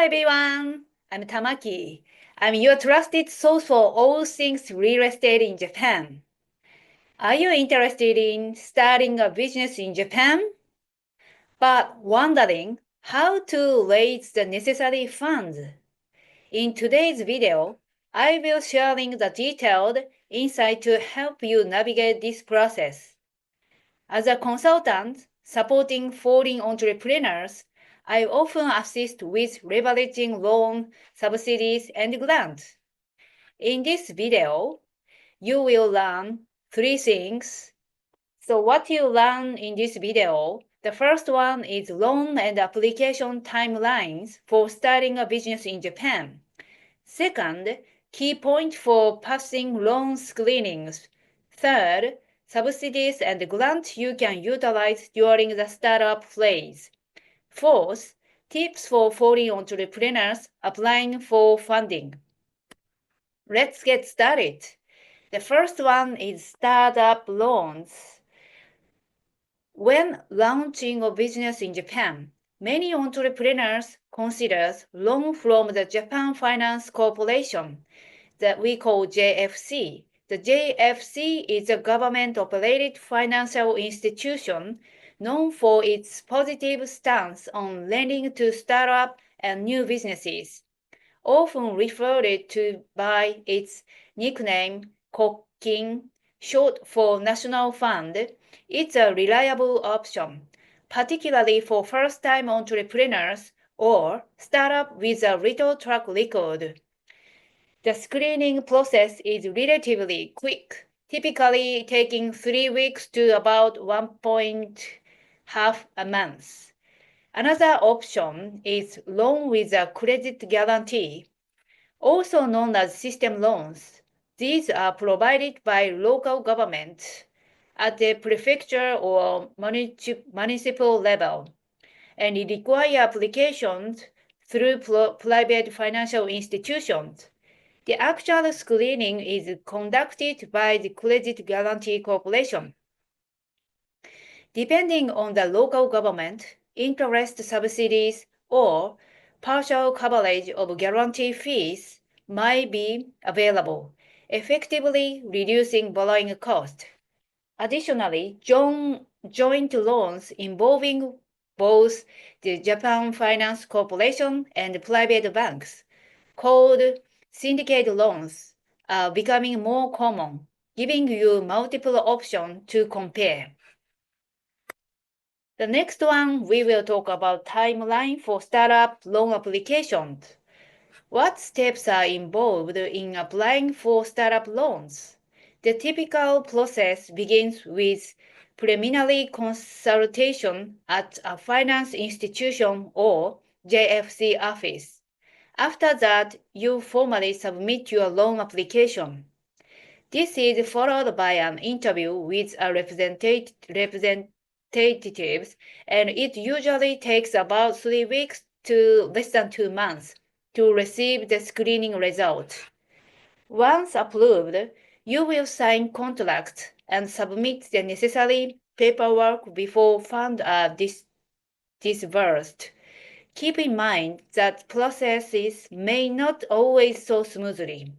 everyone, I'm Tamaki. I'm your trusted source for all things real estate in Japan. Are you interested in starting a business in Japan? But wondering how to raise the necessary funds? In today's video, I will sharing the detailed insight to help you navigate this process. As a consultant supporting foreign entrepreneurs, I often assist with leveraging loan, subsidies, and grants. In this video, you will learn 3 things. So what you learn in this video, the first one is loan and application timelines for starting a business in Japan. Second, key point for passing loan screenings. Third, subsidies and grants you can utilize during the startup phase. Fourth, tips for foreign entrepreneurs applying for funding. Let's get started. The first one is startup loans. When launching a business in Japan, many entrepreneurs consider loan from the Japan Finance Corporation that we call JFC. The JFC is a government-operated financial institution known for its positive stance on lending to startup and new businesses, often referred to by its nickname Kokkin, short for National Fund. It's a reliable option, particularly for first-time entrepreneurs or startup with a little track record. The screening process is relatively quick, typically taking 3 weeks to about 1.5 a month. Another option is loan with a credit guarantee, also known as system loans. These are provided by local government at the prefecture or municipal level, and require applications through private financial institutions. The actual screening is conducted by the Credit Guarantee Corporation. Depending on the local government, interest subsidies or partial coverage of guarantee fees might be available, effectively reducing borrowing cost. Additionally, joint loans involving both the Japan Finance Corporation and private banks, called syndicate loans, are becoming more common, giving you multiple options to compare. The next one, we will talk about timeline for startup loan applications. What steps are involved in applying for startup loans? The typical process begins with preliminary consultation at a finance institution or JFC office. After that, you formally submit your loan application. This is followed by an interview with a representatives, and it usually takes about 3 weeks to less than 2 months to receive the screening result. Once approved, you will sign contracts and submit the necessary paperwork before funds are disbursed. Keep in mind that processes may not always go smoothly.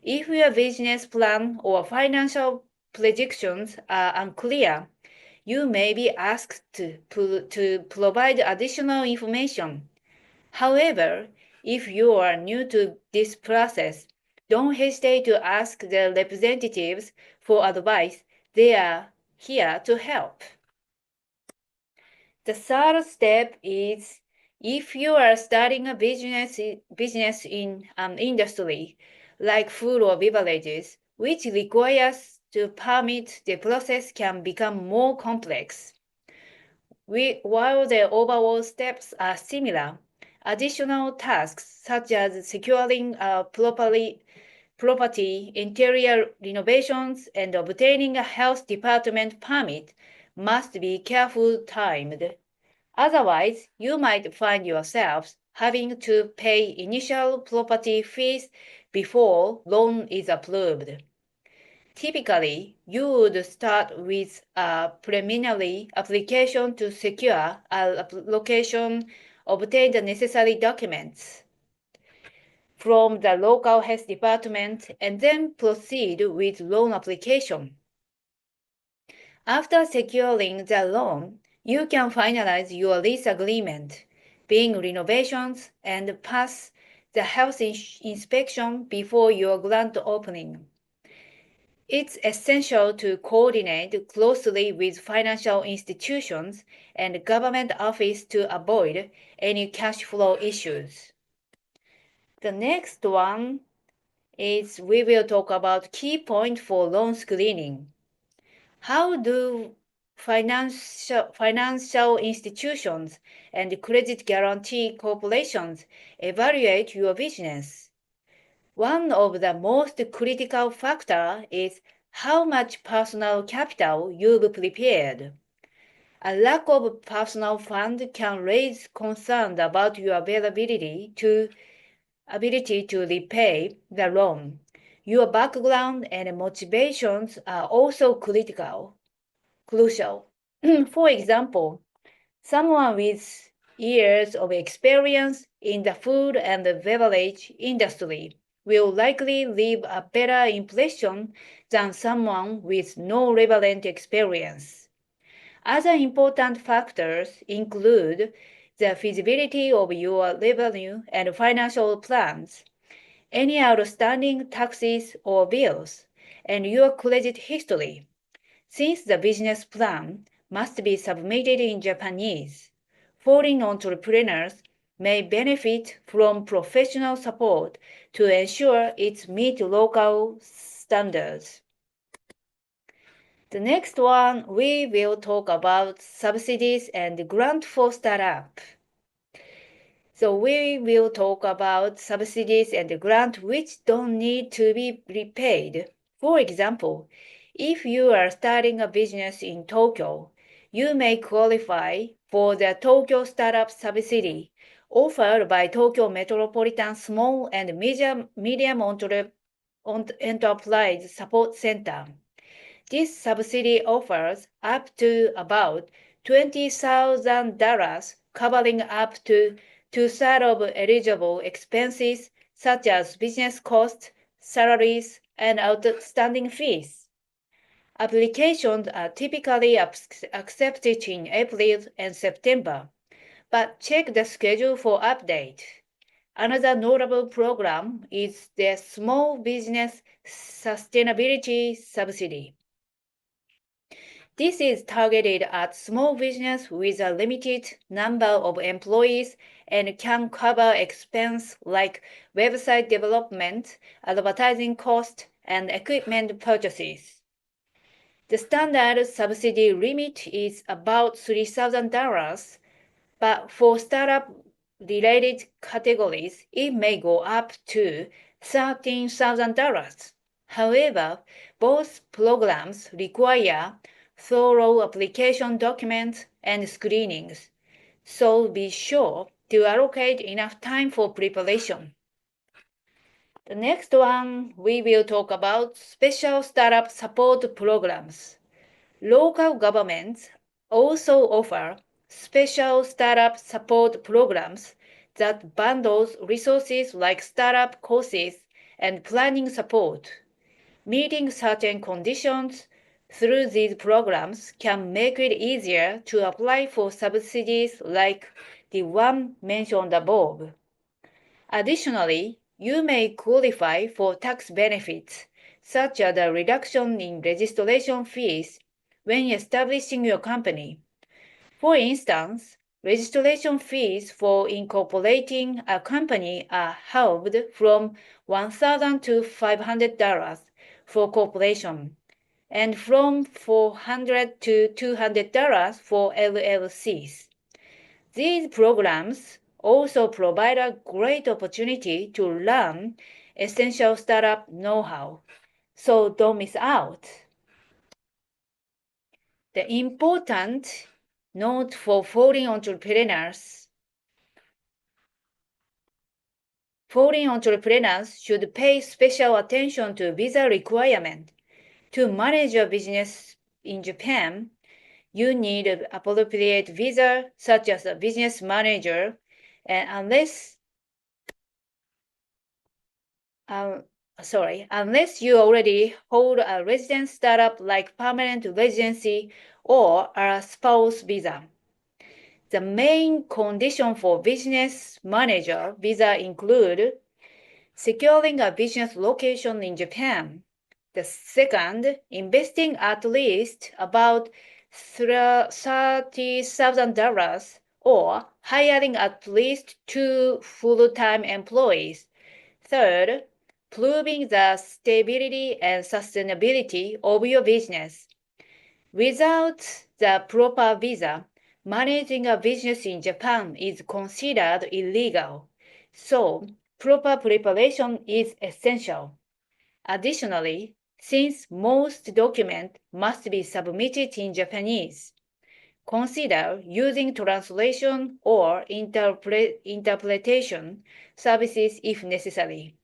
If your business plan or financial projections are unclear, you may be asked to provide additional information. However, if you are new to this process, don't hesitate to ask the representatives for advice. They are here to help. The third step is if you are starting a business in an industry like food or beverages, which requires to permit, the process can become more complex. While the overall steps are similar, additional tasks such as securing a property, interior renovations, and obtaining a health department permit must be carefully timed. Otherwise, you might find yourselves having to pay initial property fees before loan is approved. Typically, you would start with a preliminary application to secure a location obtain the necessary documents from the local health department, and then proceed with loan application. After securing the loan, you can finalize your lease agreement, begin renovations, and pass the health inspection before your grand opening. It's essential to coordinate closely with financial institutions and government office to avoid any cash flow issues. The next one is we will talk about key point for loan screening. How do financial institutions and credit guarantee corporations evaluate your business? One of the most critical factors is how much personal capital you've prepared. A lack of personal fund can raise concern about your ability to repay the loan. Your background and motivations are also crucial. For example, someone with years of experience in the food and beverage industry will likely leave a better impression than someone with no relevant experience. Other important factors include the feasibility of your revenue and financial plans, any outstanding taxes or bills, and your credit history. Since the business plan must be submitted in Japanese, foreign entrepreneurs may benefit from professional support to ensure it meets local standards. The next one, we will talk about subsidies and grant for startup. So we will talk about subsidies and grant which don't need to be repaid. For example, if you are starting a business in Tokyo, you may qualify for the Tokyo Startup Subsidy offered by Tokyo Metropolitan Small and Medium Enterprise Support Center. This subsidy offers up to about $20,000, covering up to two-thirds of eligible expenses such as business costs, salaries, and outstanding fees. Applications are typically accepted in April and September, but check the schedule for update. Another notable program is the Small Business Sustainability Subsidy. This is targeted at small business with a limited number of employees and can cover expenses like website development, advertising costs, and equipment purchases. The standard subsidy limit is about $3,000, but for startup-related categories, it may go up to $13,000. However, both programs require thorough application documents and screenings, so be sure to allocate enough time for preparation. The next one, we will talk about special startup support programs. Local governments also offer special startup support programs that bundles resources like startup courses and planning support. Meeting certain conditions through these programs can make it easier to apply for subsidies like the one mentioned above. Additionally, you may qualify for tax benefits, such as a reduction in registration fees when establishing your company. For instance, registration fees for incorporating a company are halved from $1,000 to $500 for corporation, and from $400 to $200 for LLCs. These programs also provide a great opportunity to learn essential startup know-how, so don't miss out. The important note for foreign entrepreneurs. Foreign entrepreneurs should pay special attention to visa requirements. To manage your business in Japan, you need an appropriate visa, such as a business manager, And unless you already hold a residence startup like permanent residency or a spouse visa. The main condition for business manager visa include securing a business location in Japan. The second, investing at least about $30,000 or hiring at least 2 full-time employees. Third, proving the stability and sustainability of your business. Without the proper visa, managing a business in Japan is considered illegal. So, proper preparation is essential. Additionally, since most documents must be submitted in Japanese, consider using translation or interpretation services if necessary.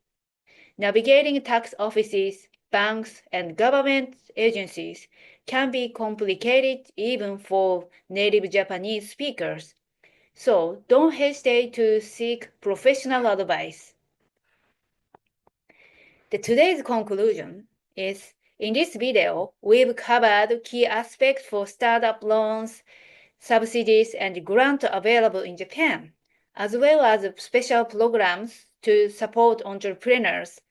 Navigating tax offices, banks, and government agencies can be complicated even for native Japanese speakers. So don't hesitate to seek professional advice. Today's conclusion is, in this video, we've covered key aspects for startup loans, subsidies, and grants available in Japan, as well as special programs to support entrepreneurs.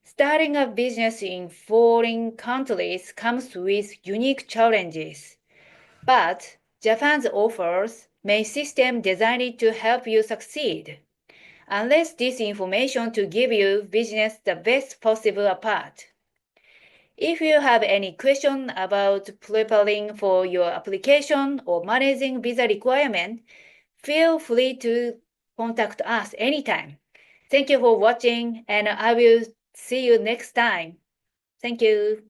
Starting a business in foreign countries comes with unique challenges, but Japan's offers a system designed to help you succeed. Unless this information to give you business the best possible apart. If you have any question about preparing for your application or managing visa requirement, feel free to contact us anytime. Thank you for watching, and I will see you next time. Thank you.